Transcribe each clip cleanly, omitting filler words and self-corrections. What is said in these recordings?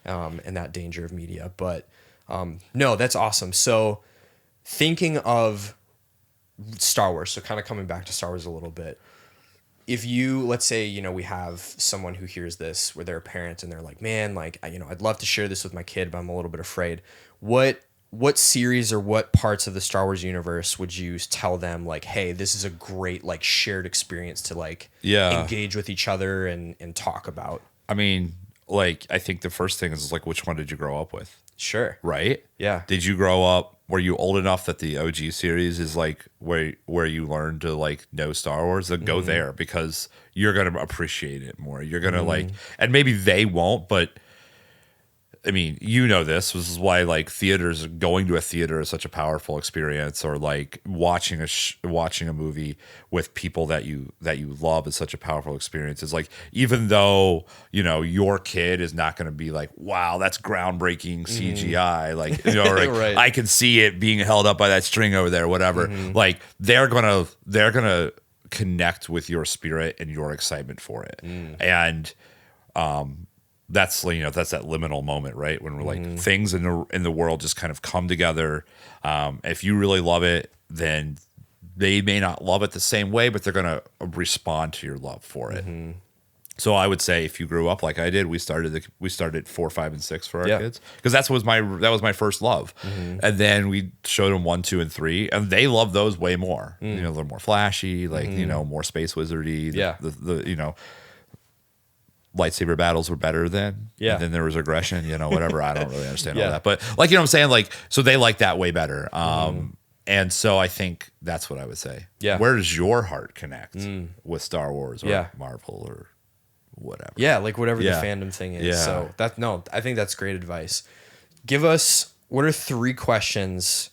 and that danger of media. But no, that's awesome. So thinking of Star Wars, so kind of coming back to Star Wars a little bit. If you, let's say, you know, we have someone who hears this where they're a parent and they're like, man, like, you know, I'd love to share this with my kid, but I'm a little bit afraid. What series or what parts of the Star Wars universe would you tell them, like, hey, this is a great, like, shared experience to, like, engage with each other and talk about? I mean, like, I think the first thing is, like, which one did you grow up with? Sure. Right? Yeah. Did you grow up, were you old enough that the OG series is like where you learn to like know Star Wars? Then go there, because you're going to appreciate it more. You're going to like, and maybe they won't, but I mean, you know this is why like going to a theater is such a powerful experience, or like watching a movie with people that you love is such a powerful experience. It's like, even though, you know, your kid is not going to be like, wow, that's groundbreaking CGI, like, you know, or like, Right. I can see it being held up by that string over there, whatever. Like they're gonna connect with your spirit and your excitement for it, and that's, you know, that's that liminal moment, right? When we're like, things in the world just kind of come together. If you really love it, then they may not love it the same way, but they're going to respond to your love for it. So I would say, if you grew up like I did, we started 4, 5, and 6 for our kids, because that was my first love, and then we showed them 1, 2, and 3, and they love those way more. You know, they're more flashy, like you know, more space wizardy. The you know, lightsaber battles were better then. Yeah. And then there was aggression, you know, whatever. I don't really understand all that. But like, you know what I'm saying? Like, so they like that way better. And so I think that's what I would say. Yeah. Where does your heart connect with Star Wars or Marvel or whatever? Yeah, like whatever Yeah. the fandom thing is. Yeah. So I think that's great advice. Give us, what are 3 questions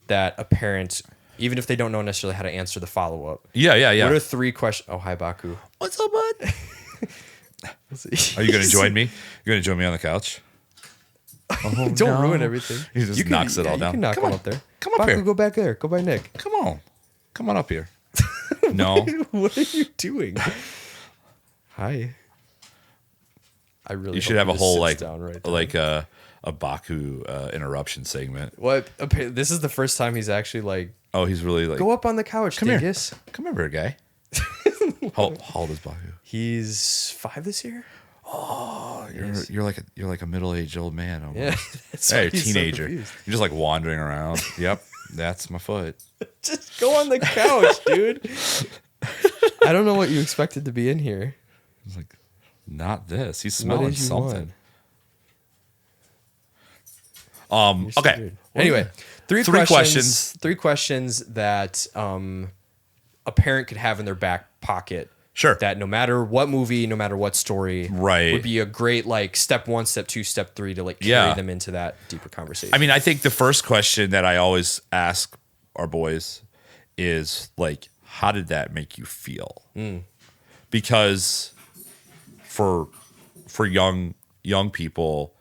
that a parent, even if they don't know necessarily how to answer the follow-up. Yeah. What are 3 questions? Oh, hi, Baku. What's up, bud? Are you going to join me? You're going to join me on the couch? Don't ruin everything. He just knocks it all down. You can knock Come one on. up there. Come up Baku, here. go back there. Go by Nick. Come on up here. No. What are you doing? Hi. I really You should hope have a he just whole sits like down right there. like a Baku interruption segment. What? This is the first time he's actually like, Oh, he's really like, go up on the couch, Come here. dingus. come over, guy. How old is Baku? He's 5 this year. Oh, you're like a middle-aged old man almost. Yeah, that's Hey, why you're a he's so teenager. You're confused. just like wandering around. Yep, that's my foot. Just go on the couch, dude. I don't know what you expected to be in here. It's like, not this. He's What smelling did you something. You're so Okay. weird. Anyway, three questions. 3 questions that a parent could have in their back pocket. Sure. That no matter what movie, no matter what story, Right. would be a great like step 1, step 2, step 3 to like carry Yeah. them into that deeper conversation. I mean, I think the first question that I always ask our boys is like, how did that make you feel? Because for young people,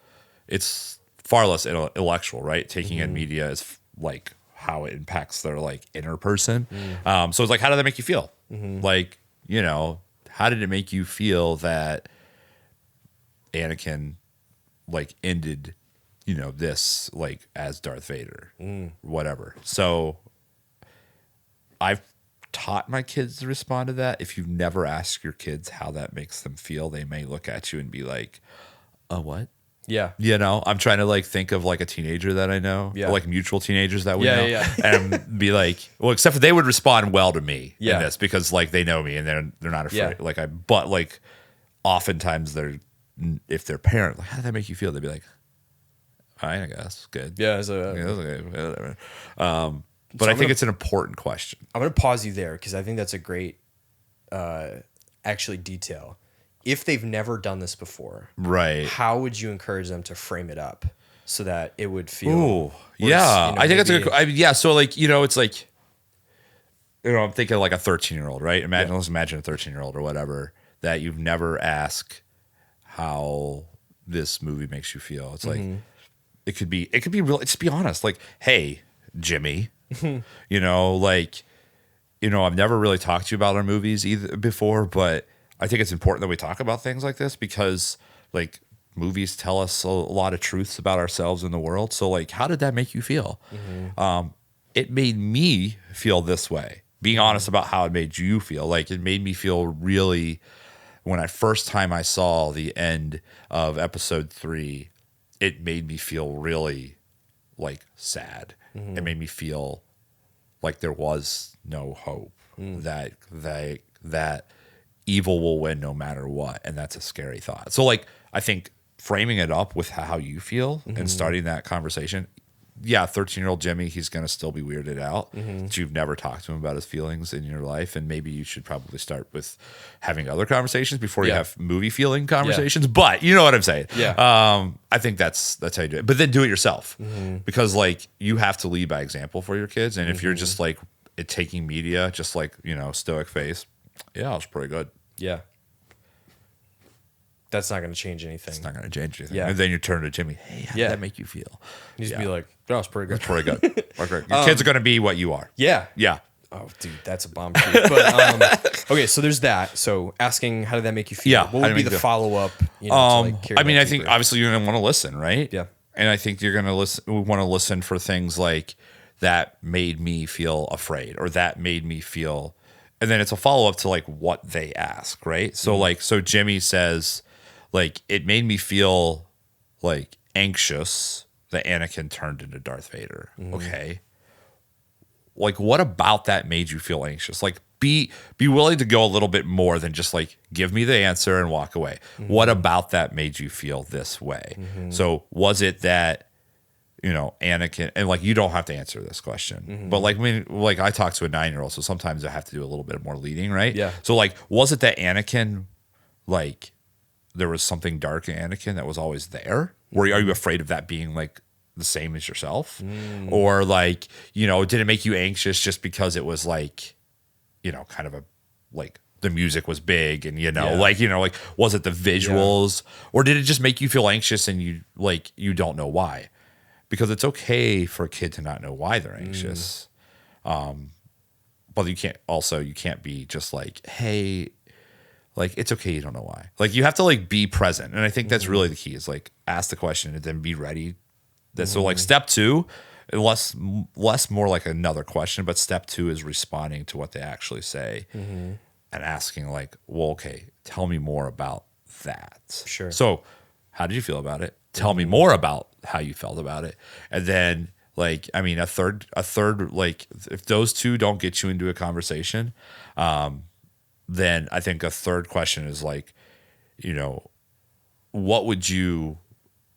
it's far less intellectual, right? Taking in media is like how it impacts their like inner person. So it's like, how did that make you feel? Like, you know, how did it make you feel that Anakin like ended, you know, this like as Darth Vader, whatever. So I've taught my kids to respond to that. If you've never asked your kids how that makes them feel, they may look at you and be like, "Oh, what?" yeah. You know, I'm trying to like think of like a teenager that I know, Yeah. or like mutual teenagers that we Yeah, know, yeah. and be like, well, except for they would respond well to me Yeah. in this because like they know me and they're not afraid. Yeah. But like oftentimes if their parent, like, how did that make you feel? They'd be like, I guess good. Yeah, so Yeah, that's okay, whatever. But I think it's an important question. I'm going to pause you there because I think that's a great actually detail. If they've never done this before, Right. how would you encourage them to frame it up so that it would feel Ooh, worse, yeah. you know, I think that's a maybe- good. Yeah. So like, you know, it's like, you know, I'm thinking like a 13-year-old, right? Let's imagine a 13-year-old or whatever that you've never asked how this movie makes you feel. It's like it could be real. Just be honest. Like, hey, Jimmy, you know, like, you know, I've never really talked to you about our movies either before, but I think it's important that we talk about things like this because, like, movies tell us a lot of truths about ourselves and the world. So like, how did that make you feel? It made me feel this way. Being honest about how it made you feel. Like it made me feel really, when I first time I saw the end of episode 3, it made me feel really like sad. It made me feel like there was no hope, that evil will win no matter what. And that's a scary thought. So like, I think framing it up with how you feel and starting that conversation. Yeah, 13-year-old Jimmy, he's going to still be weirded out that you've never talked to him about his feelings in your life. And maybe you should probably start with having other conversations before you have movie feeling conversations. But you know what I'm saying? Yeah. I think that's how you do it. But then do it yourself because like you have to lead by example for your kids. And if you're just like taking media, just like, stoic face, yeah, it's pretty good. Yeah. That's not going to change anything. It's not going to change anything. Yeah. And then you turn to Jimmy, hey, how did that make you feel? You just be like, oh, it's pretty good. It's pretty good. Okay. Your kids are going to be what you are. Yeah. Yeah. Oh, dude, that's a bomb truth. But okay, so there's that. So asking, how did that make you feel? Yeah, What how would did be it the make you follow up? I mean, I think obviously you're going to want to listen, right? Yeah. And I think you're going to want to listen for things like that made me feel afraid or that made me feel, and then it's a follow up to like what they ask, right? So so Jimmy says, like, it made me feel like anxious that Anakin turned into Darth Vader. Okay. Like, what about that made you feel anxious? Like, be willing to go a little bit more than just like, give me the answer and walk away. What about that made you feel this way? So was it that, Anakin, and like, you don't have to answer this question, but like, I talk to a 9-year-old, so sometimes I have to do a little bit more leading, right? Yeah. So like, was it that Anakin, like, there was something dark in Anakin that was always there? Are you afraid of that being like the same as yourself? Or like, did it make you anxious just because it was like, kind of a, like the music was big and, like, was it the visuals or did it just make you feel anxious and you don't know why? Because it's okay for a kid to not know why they're anxious. But you can't be just like, hey, like, it's okay, you don't know why. Like, you have to, like, be present. And I think that's really the key is, like, ask the question and then be ready. So, like, step 2, less more like another question, but step 2 is responding to what they actually say and asking, like, well, okay, tell me more about that. Sure. So, how did you feel about it? Tell me more about how you felt about it. And then, like, I mean, a third, like, if those two don't get you into a conversation, then I think a third question is like, what would you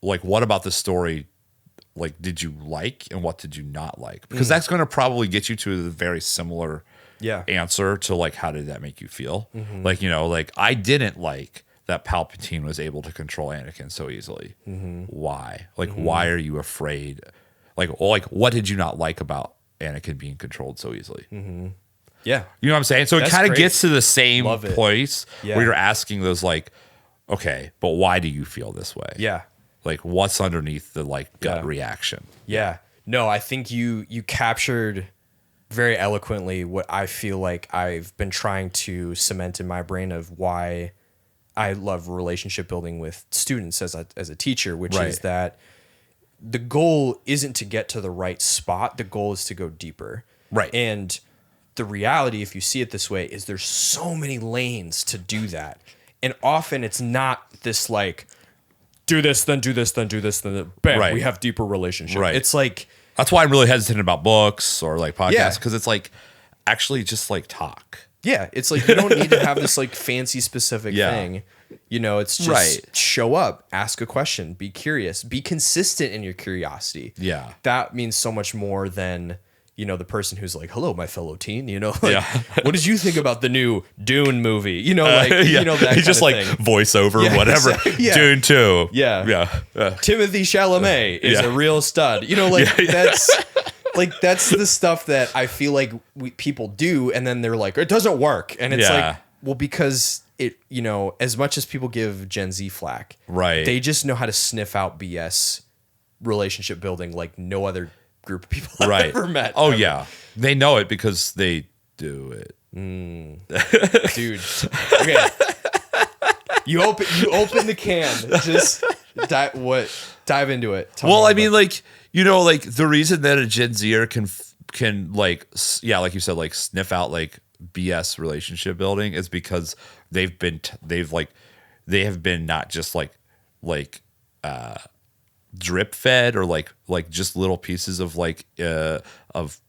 like? What about the story? Like, did you like and what did you not like? Because that's going to probably get you to a very similar answer to like, how did that make you feel? Like, like I didn't like that Palpatine was able to control Anakin so easily. Why? Like, why are you afraid? Like, what did you not like about Anakin being controlled so easily? Yeah. You know what I'm saying? So it kind of gets to the same place where you're asking those like, okay, but why do you feel this way? Yeah. Like what's underneath the like gut reaction? Yeah. No, I think you captured very eloquently what I feel like I've been trying to cement in my brain of why I love relationship building with students as a teacher, which is that the goal isn't to get to the right spot. The goal is to go deeper. Right. And the reality, if you see it this way, is there's so many lanes to do that. And often it's not this like, do this, then do this, then do this, then bam, we have deeper relationship. Right. It's like, that's why I'm really hesitant about books or like podcasts, because it's like actually just like talk. Yeah, it's like you don't need to have this like fancy specific thing. It's just show up, ask a question, be curious, be consistent in your curiosity. Yeah. That means so much more than, the person who's like, hello, my fellow teen, what did you think about the new Dune movie? That He's just like voiceover, whatever. Exactly. Yeah. Dune 2. Yeah. Timothy Chalamet is a real stud. That's the stuff that I feel like people do. And then they're like, it doesn't work. And it's like, well, because it, as much as people give Gen Z flack, they just know how to sniff out BS relationship building like no other group of people I've ever met. Oh, yeah. They know it because they do it. Dude. Okay. You open the can. Dive into it. Tell Well, me I about mean, like, you know, like the reason that a Gen Zer can like, like you said, like sniff out like BS relationship building is because they have been not just like drip fed or like just little pieces of of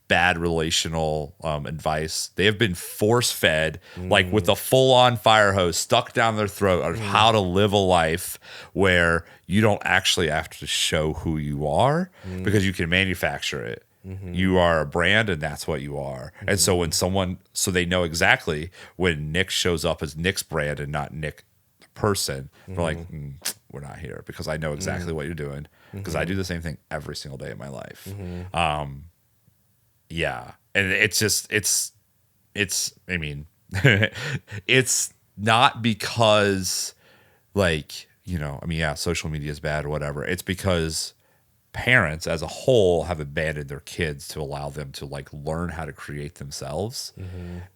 bad relational advice. They have been force fed like with a full on fire hose stuck down their throat of how to live a life where you don't actually have to show who you are because you can manufacture it. You are a brand and that's what you are. And so so they know exactly when Nick shows up as Nick's brand and not Nick the person, they're like, we're not here because I know exactly what you're doing because I do the same thing every single day of my life. Yeah. And I mean, it's not because like, you know, I mean, yeah, social media is bad or whatever. It's because parents as a whole have abandoned their kids to allow them to like learn how to create themselves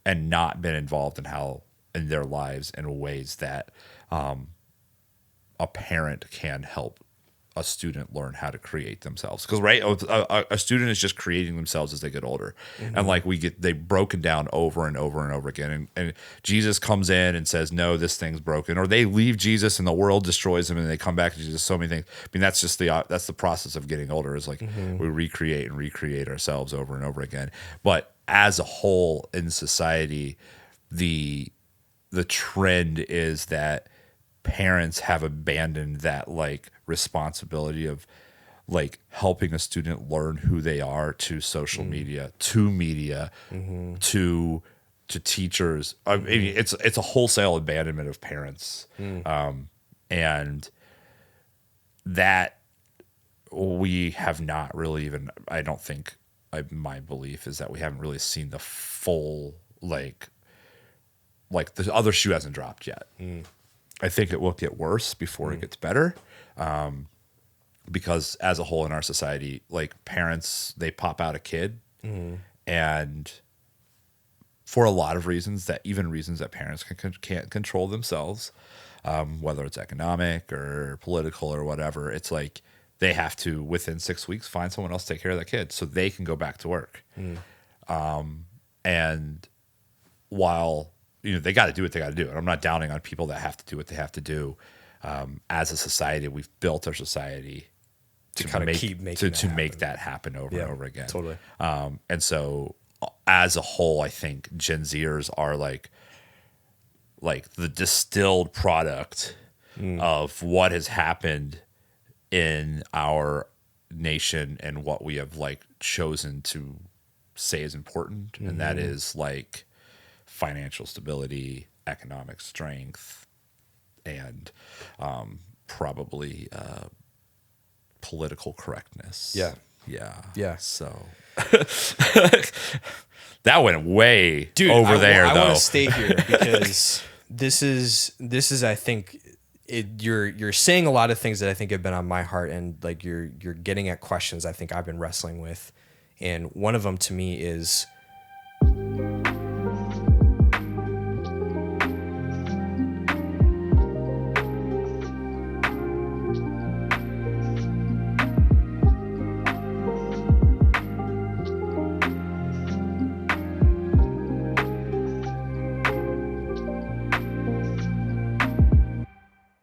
and not been involved in their lives in ways that a parent can help a student learn how to create themselves. Because a student is just creating themselves as they get older, and like they've broken down over and over and over again. And Jesus comes in and says, "No, this thing's broken," or they leave Jesus and the world destroys them, and they come back to Jesus. So many things. I mean, that's just that's the process of getting older. Is like we recreate ourselves over and over again. But as a whole in society, the trend is that parents have abandoned that like responsibility of like helping a student learn who they are to social media, to media, to teachers. I mean, it's a wholesale abandonment of parents, and that we have not really even. I don't think. My belief is that we haven't really seen the full like the other shoe hasn't dropped yet. I think it will get worse before it gets better, because as a whole in our society, like parents, they pop out a kid, and for a lot of reasons that parents can't control themselves, whether it's economic or political or whatever, it's like they have to within 6 weeks find someone else to take care of that kid so they can go back to work. And while they got to do what they got to do. And I'm not downing on people that have to do what they have to do. As a society, we've built our society to kind of keep make that happen over and over again. Totally. And so, as a whole, I think Gen Zers are like the distilled product of what has happened in our nation and what we have like chosen to say is important, and that is like financial stability, economic strength, and probably political correctness. Yeah. So that went way over there. I though. want to stay here because this is I think you're saying a lot of things that I think have been on my heart, and like you're getting at questions I think I've been wrestling with, and one of them to me is